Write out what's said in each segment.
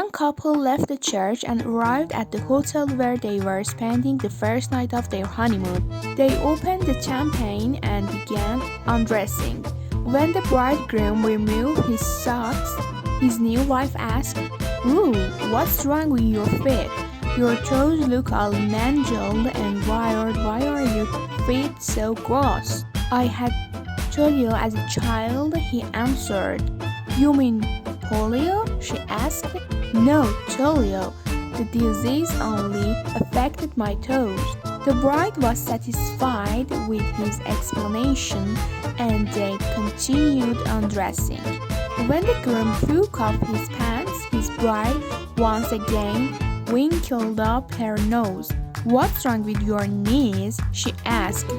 young couple left the church and arrived at the hotel where they were spending the first night of their honeymoon. They opened the champagne and began undressing. When the bridegroom removed his socks, his new wife asked, "Ooh, what's wrong with your feet? Your toes look all mangled and wired. Why are your feet so gross?" "I had polio as a child," he answered. "You mean polio?" she asked. "No, polio. The disease only affected my toes." The bride was satisfied with his explanation, and they continued undressing. When the groom took off his pants, his bride once again wrinkled up her nose. "What's wrong with your knees?" she asked.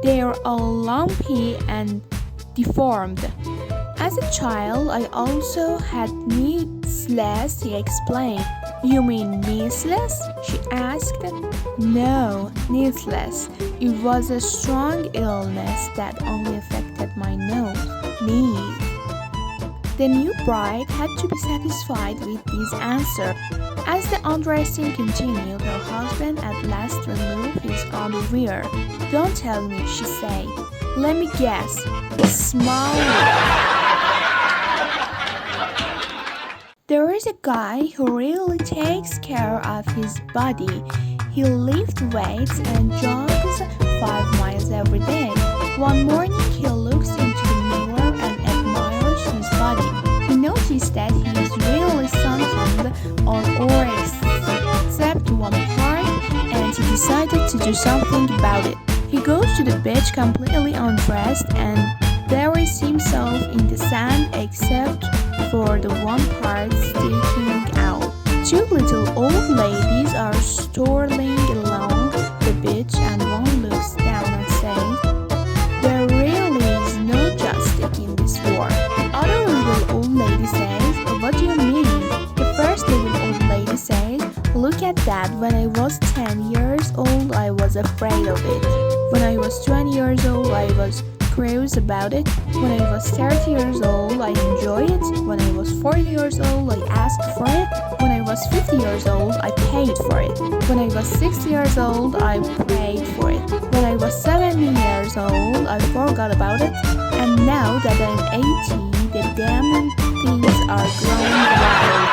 "They're all lumpy and deformed." "As a child, I also had measles," he explained. "You mean measles?" she asked. "No, measles. It was a strong illness that only affected my knees." The new bride had to be satisfied with this answer. As the undressing continued, her husband at last removed his underwear. "Don't tell me," she said. "Let me guess. Small." There is a guy who really takes care of his body. He lifts weights and jogs 5 miles every day. One morning he looks into the mirror and admires his body. He noticed that he is really sunburned all over except one part, and he decided to do something about it. He goes to the beach completely undressed and buries himself in the sand except for the one part sticking out. 2 little old ladies are strolling along the beach, and one looks down and says, "There really is no justice in this world." The other little old lady says, "What do you mean?" The first little old lady says, "Look at that. When I was 10 years old, I was afraid of it. When I was 20 years old, I was curious about it. When I was 30 years old, I enjoyed it. When I was 40 years old, I asked for it. When I was 50 years old, I paid for it. When I was 60 years old, I prayed for it. When I was 70 years old, I forgot about it. And now that I'm 80, the damn things are growing wild."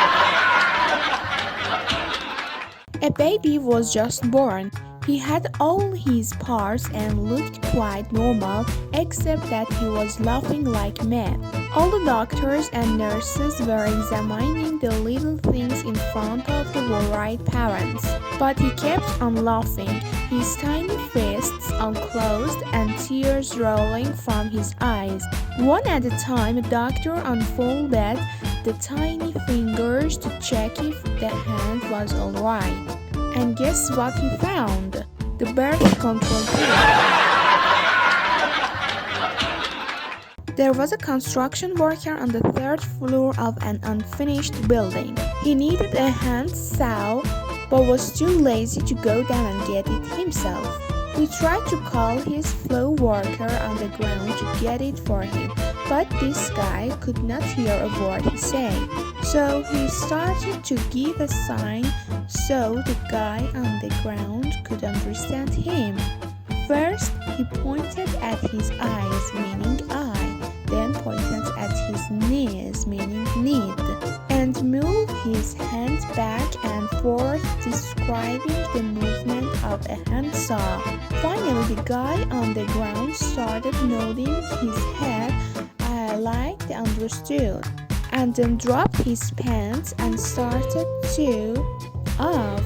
A baby was just born. He had all his parts and looked quite normal, except that he was laughing like mad. All the doctors and nurses were examining the little things in front of the worried parents. But he kept on laughing, his tiny fists unclosed and tears rolling from his eyes. One at a time, a doctor unfolded the tiny fingers to check if the hand was alright. And guess what he found? The birth control pill. There was a construction worker on the 3rd floor of an unfinished building. He needed a hand saw, but was too lazy to go down and get it himself. He tried to call his floor worker on the ground to get it for him, but this guy could not hear a word he said. So he started to give a sign so the guy on the ground could understand him. First, he pointed at his eyes, meaning eye, then pointed at his knees, meaning need, and moved his hands back and forth, describing the movement of a handsaw. Finally, the guy on the ground started nodding his head like they understood, and then dropped his pants and started to off.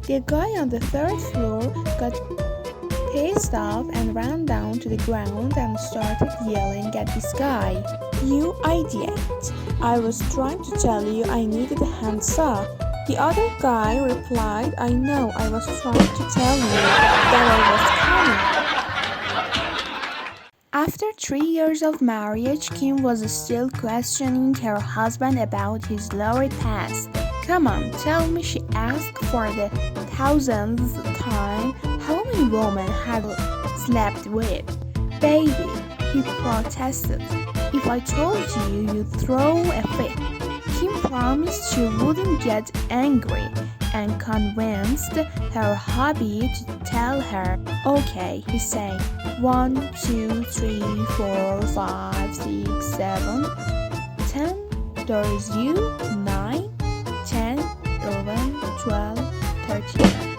The guy on the 3rd floor got pissed off and ran down to the ground and started yelling at this guy. "You idiot! I was trying to tell you I needed a handsaw." The other guy replied, "I know, I was trying to tell you that I was coming." After 3 years of marriage, Kim was still questioning her husband about his lower past. "Come on, tell me," she asked for the 1000th time, "how many women have slept with?" "Baby," he protested, "if I told you, you'd throw a fit." Kim promised she wouldn't get angry and convinced her hubby to tell her. Okay, he said. 1, 2, 3, 4, 5, 6, 7, 10. There's you. 9, 10, 11, 12, 13.